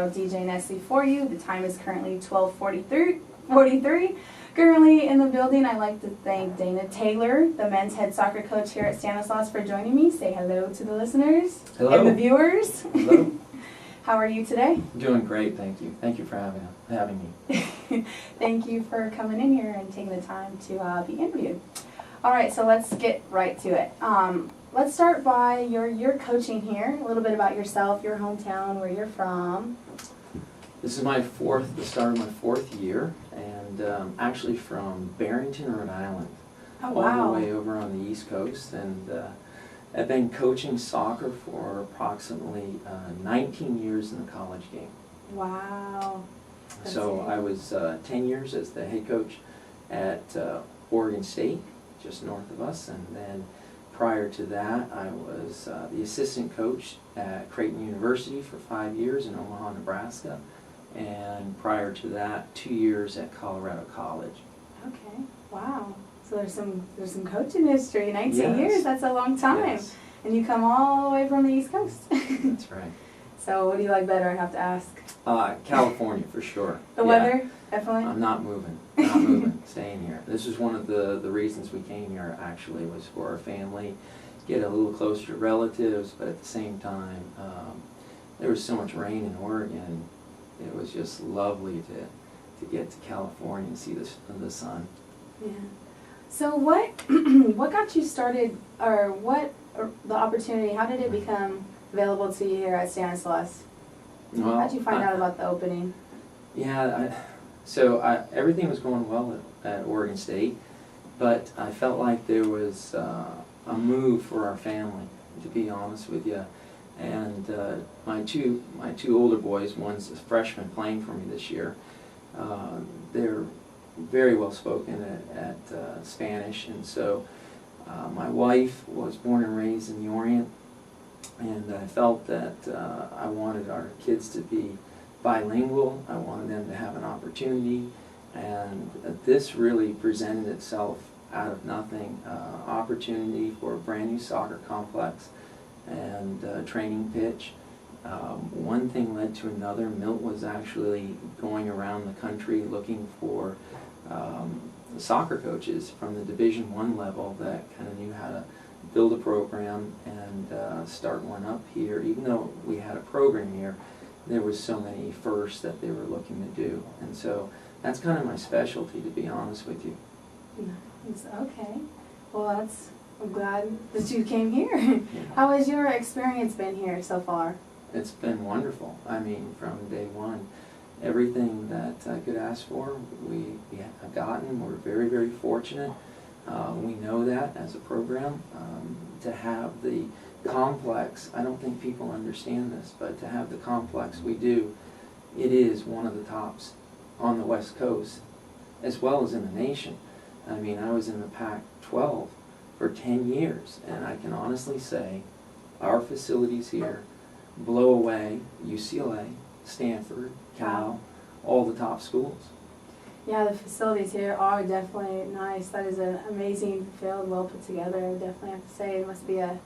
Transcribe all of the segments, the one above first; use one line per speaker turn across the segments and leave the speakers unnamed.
girl DJ Nessley for you. The time is currently 12:43. Currently in the building, I'd like to thank Dana Taylor, the men's head soccer coach here at Stanislaus, for joining me. Say hello to the listeners.
Hello.
And the viewers.
Hello.
How are you today?
Doing great, thank you. Thank you for having me.
Thank you for coming in here and taking the time to be interviewed. All right, so let's get right to it. Let's start by your coaching here. A little bit about yourself, your hometown, where you're from.
This is the start of my fourth year, and actually from Barrington, Rhode Island.
Oh, wow.
All the way over on the East Coast, and I've been coaching soccer for approximately 19 years in the college game.
Wow.
So I was 10 years as the head coach at Oregon State, just north of us, and then prior to that I was the assistant coach at Creighton University for 5 years in Omaha, Nebraska, and prior to that 2 years at Colorado College.
Okay. Wow. So there's some coaching history. 19
Yes.
years. That's a long time.
Yes.
And you come all the way from the East Coast.
That's right.
So what do you like better? I have to ask.
California for sure.
The
Yeah.
weather, definitely.
I'm not moving. Not moving. Staying here. This is one of the reasons we came here. Actually, was for our family, get a little closer to relatives, but at the same time, there was so much rain in Oregon. It was just lovely to get to California and see the sun.
Yeah. So what got you started, or the opportunity? How did it become available to you here at Stanislaus?
Well,
How did you find out about the opening?
Yeah, everything was going well at Oregon State, but I felt like there was a move for our family, to be honest with you. And my two older boys, one's a freshman playing for me this year. They're very well spoken at Spanish, and so my wife was born and raised in the Orient, and I felt that I wanted our kids to be bilingual. I wanted them to have an opportunity, and this really presented itself out of nothing. Opportunity for a brand new soccer complex and training pitch. One thing led to another. Milt was actually going around the country looking for soccer coaches from the Division I level that kind of knew how to build a program and start one up here. Even though we had a program here, there was so many firsts that they were looking to do, and so that's kind of my specialty, to be honest with you.
Nice. Okay. Well, I'm glad that you came here.
Yeah.
How has your experience been here so far?
It's been wonderful. I mean, from day one, everything that I could ask for, we have gotten. We're very, very fortunate. We know that as a program. To have the complex, I don't think people understand this, but to have the complex we do, it is one of the tops on the West Coast, as well as in the nation. I mean, I was in the Pac-12 for 10 years, and I can honestly say our facilities here blow away UCLA, Stanford, Cal, all the top schools.
Yeah, the facilities here are definitely nice. That is an amazing field, well put together. I would definitely have to say it must be a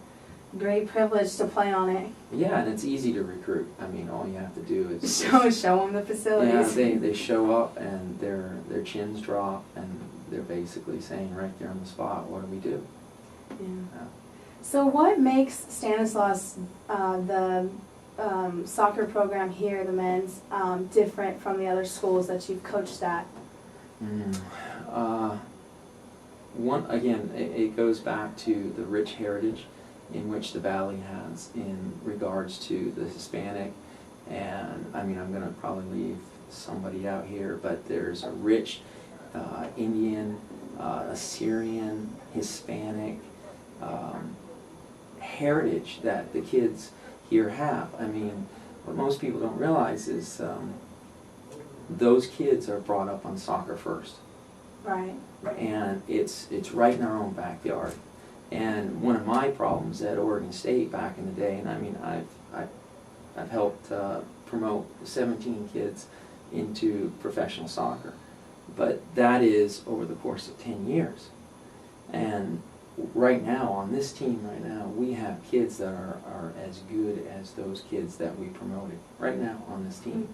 great privilege to play on it.
Yeah, and it's easy to recruit. I mean, all you have to do is
show them the facilities.
Yeah, they show up and their chins drop, and they're basically saying right there on the spot, what do we do?
Yeah. So what makes Stanislaus, the soccer program here, the men's, different from the other schools that you've coached at?
It goes back to the rich heritage in which the Valley has in regards to the Hispanic, and I mean, I'm going to probably leave somebody out here, but there's a rich Indian, Assyrian, Hispanic heritage that the kids here have. I mean, what most people don't realize is those kids are brought up on soccer first.
Right.
And it's right in our own backyard. And one of my problems at Oregon State back in the day, and I mean, I've helped promote 17 kids into professional soccer, but that is over the course of 10 years. And right now, on this team right now, we have kids that are as good as those kids that we promoted right now on this team.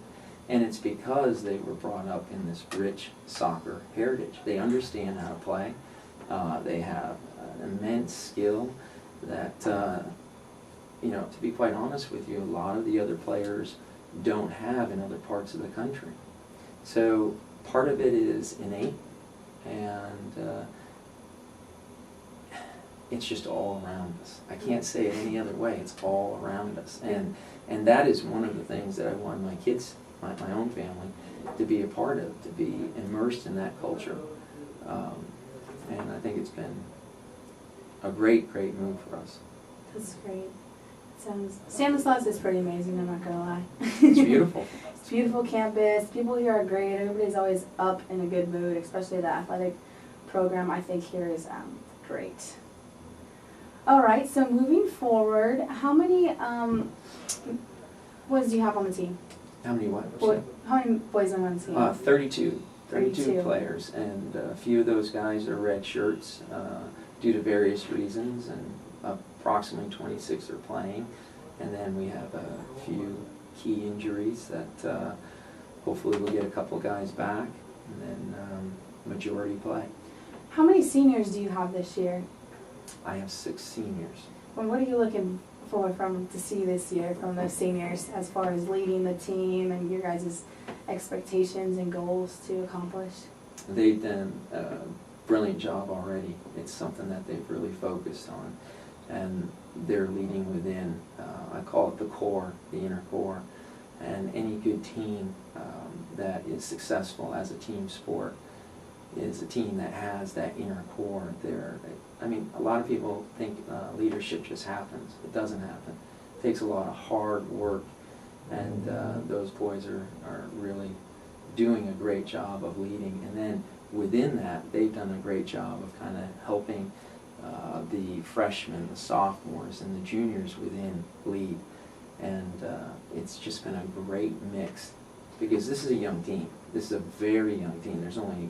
And it's because they were brought up in this rich soccer heritage. They understand how to play. They have an immense skill that, you know, to be quite honest with you, a lot of the other players don't have in other parts of the country. So part of it is innate, and it's just all around us. I can't say it any other way. It's all around us, and that is one of the things that I want my kids, my own family, to be a part of, to be immersed in that culture. And I think it's been a great move for us.
That's great. Stanislaus is pretty amazing, I'm not gonna lie.
It's beautiful.
It's a beautiful campus. People here are great. Everybody's always up in a good mood, especially the athletic program I think here is great. All right, so moving forward, how many boys do you have on the team?
How many what?
How many boys are on the team?
32 players, and a few of those guys are red shirts due to various reasons, and approximately 26 are playing. And then we have a few key injuries that hopefully we'll get a couple guys back, and then majority play.
How many seniors do you have this year?
I have 6 seniors.
And what are you looking for to see this year from those seniors as far as leading the team and your guys' expectations and goals to accomplish?
They've done a brilliant job already. It's something that they've really focused on, and they're leading within, I call it the core, the inner core. And any good team that is successful as a team sport is a team that has that inner core there. I mean, a lot of people think leadership just happens. It doesn't happen. It takes a lot of hard work, and those boys are really doing a great job of leading. And then within that, they've done a great job of kind of helping the freshmen, the sophomores, and the juniors within lead. And it's just been a great mix, because this is a young team. This is a very young team. There's only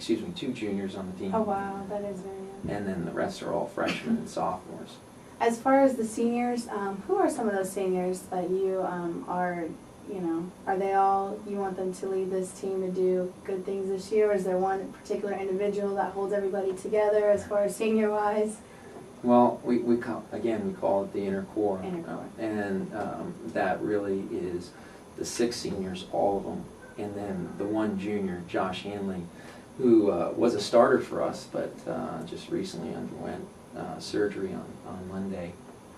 2 juniors on the team.
Oh wow, that is very young.
And then the rest are all freshmen and sophomores.
As far as the seniors, who are some of those seniors that you are they all, you want them to lead this team to do good things this year, or is there one particular individual that holds everybody together as far as senior-wise?
Well, we call it the inner core.
Inner core.
And that really is the 6 seniors, all of them, and then the 1 junior, Josh Hanley, who was a starter for us, but just recently underwent surgery on Monday.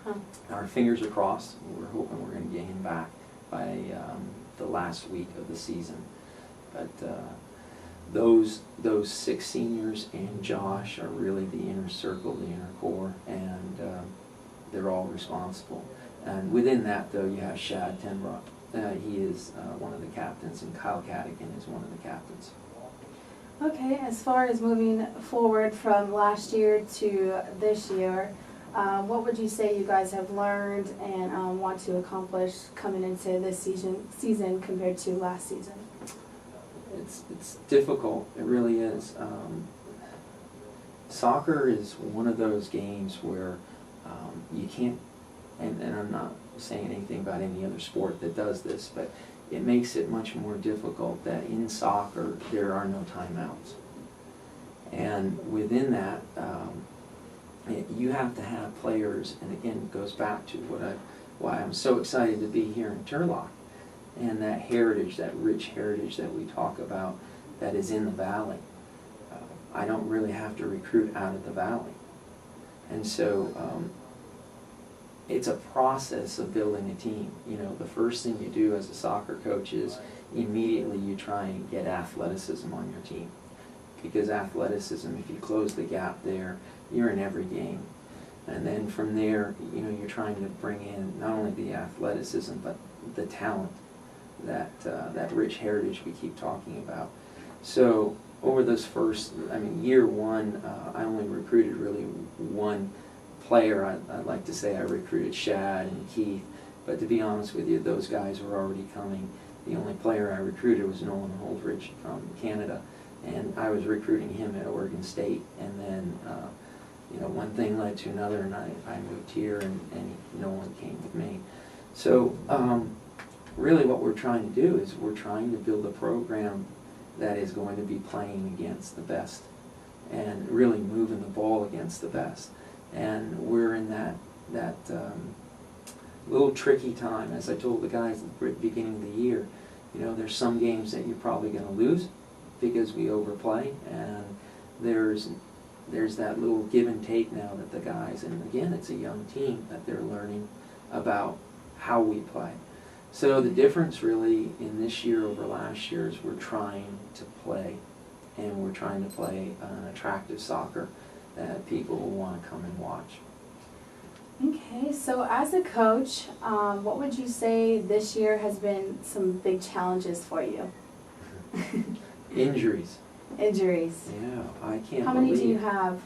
Huh.
Our fingers are crossed. We're hoping we're going to get him back by the last week of the season. But those 6 seniors and Josh are really the inner circle, the inner core, and they're all responsible. And within that, though, you have Shad Tenbrook. He is one of the captains, and Kyle Cadigan is one of the captains.
Okay, as far as moving forward from last year to this year, what would you say you guys have learned and want to accomplish coming into this season compared to last season?
It's difficult. It really is. Soccer is one of those games where you can't, and I'm not saying anything about any other sport that does this, but it makes it much more difficult that in soccer there are no timeouts. And within that, you have to have players, and again it goes back to why I'm so excited to be here in Turlock, and that heritage, that rich heritage that we talk about that is in the valley. I don't really have to recruit out of the valley. And so it's a process of building a team. You know, the first thing you do as a soccer coach is immediately you try and get athleticism on your team. Because athleticism, if you close the gap there, you're in every game. And then from there, you know, you're trying to bring in not only the athleticism, but the talent, that rich heritage we keep talking about. So over this first, year 1, I only recruited really 1 player. I'd like to say I recruited Shad and Keith, but to be honest with you, those guys were already coming. The only player I recruited was Nolan Holdridge from Canada, and I was recruiting him at Oregon State. And then one thing led to another, and I moved here, and no one came with me. So really what we're trying to do is we're trying to build a program that is going to be playing against the best and really moving the ball against the best. And we're in that little tricky time. As I told the guys at the beginning of the year, there's some games that you're probably going to lose because we overplay, and there's that little give and take now that the guys, and again, it's a young team, that they're learning about how we play. So the difference really in this year over last year is we're trying to play, and we're trying to play an attractive soccer that people will want to come and watch.
Okay, so as a coach, what would you say this year has been some big challenges for you?
Injuries.
Injuries.
Yeah, I can't
How many
believe.
do you have?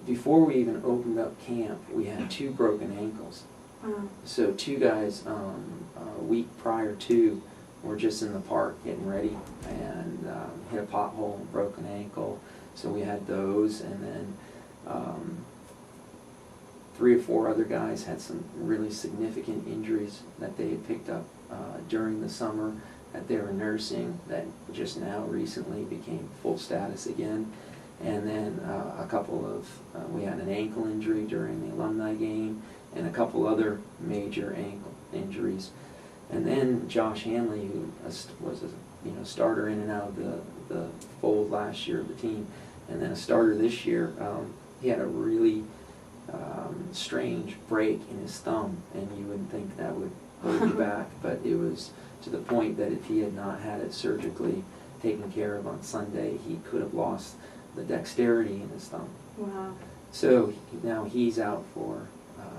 Before we even opened up camp, we had 2 broken ankles.
Wow.
So 2 guys a week prior to were just in the park getting ready and hit a pothole, broken ankle. So we had those, and then 3 or 4 other guys had some really significant injuries that they had picked up during the summer that they were nursing, that just now recently became full status again. And then a couple of, we had an ankle injury during the alumni game, and a couple other major ankle injuries. And then Josh Hanley, who was a starter in and out of the fold last year of the team, and then a starter this year, he had a really strange break in his thumb, and you wouldn't think that would hold you back, but it was to the point that if he had not had it surgically taken care of on Sunday, he could have lost the dexterity in his thumb.
Wow.
So now he's out for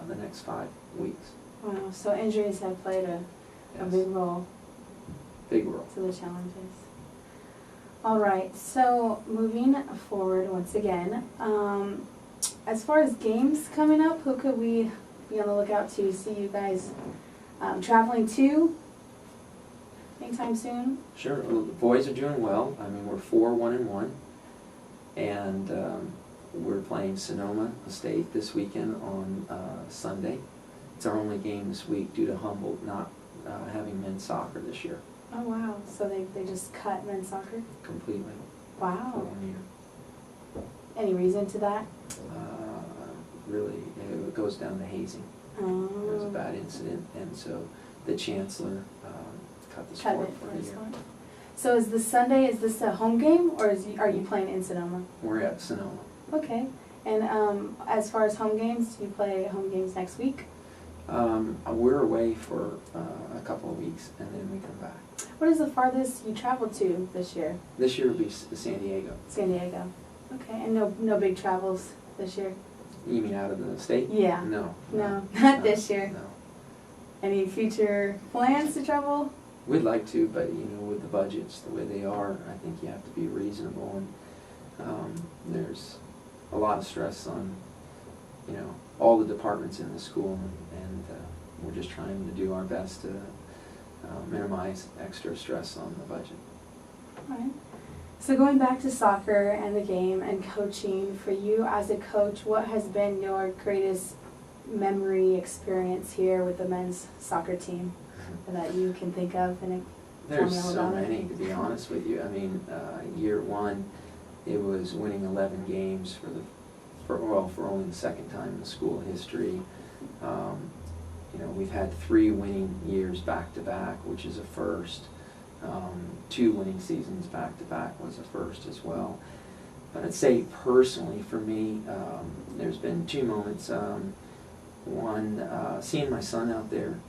the next 5 weeks.
Wow, so injuries have played a
Yes.
big role
Big role.
to the challenges. All right, so moving forward once again, as far as games coming up, who could we be on the lookout to see you guys traveling to anytime soon?
Sure. Well, the boys are doing well. I mean, we're 4-1-1, and we're playing Sonoma State this weekend on Sunday. It's our only game this week due to Humboldt not having men's soccer this year.
Oh wow, so they just cut men's soccer?
Completely. For
Wow.
1 year.
Any reason to that?
Really, it goes down to hazing. There was a bad incident, and so the chancellor cut the
Cut
sport
it
for
for
a
this
year.
one. So is this Sunday, is this a home game, or are you playing in Sonoma?
We're at Sonoma.
Okay, and as far as home games, do you play home games next week?
We're away for a couple of weeks, and then we come back.
What is the farthest you traveled to this year?
This year will be San Diego.
San Diego. Okay, and no big travels this year?
You mean out of the state?
Yeah.
No.
No, not this year.
No.
Any future plans to travel?
We'd like to, but with the budgets the way they are, I think you have to be reasonable, and there's a lot of stress on, all the departments in the school, and we're just trying to do our best to minimize extra stress on the budget.
All right. So going back to soccer and the game and coaching, for you as a coach, what has been your greatest memory experience here with the men's soccer team that you can think of? And tell me
There's
all
so
about
many,
it.
to be honest with you. I mean, year 1, it was winning 11 games for only the second time in school history. We've had 3 winning years back to back, which is a first. 2 winning seasons back to back was a first as well. But I'd say personally for me, there's been 2 moments. One, seeing my son out there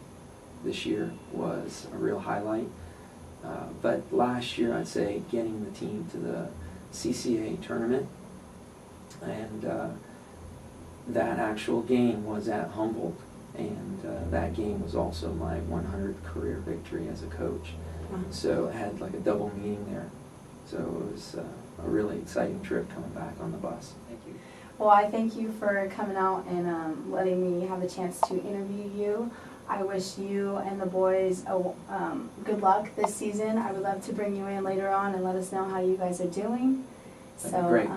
this year was a real highlight. But last year, I'd say getting the team to the CCA tournament, and that actual game was at Humboldt, and that game was also my 100th career victory as a coach. So it had like a double meaning there. So it was a really exciting trip coming back on the bus. Thank you.
Well, I thank you for coming out and letting me have a chance to interview you. I wish you and the boys good luck this season. I would love to bring you in later on and let us know how you guys are doing.
That'd be great.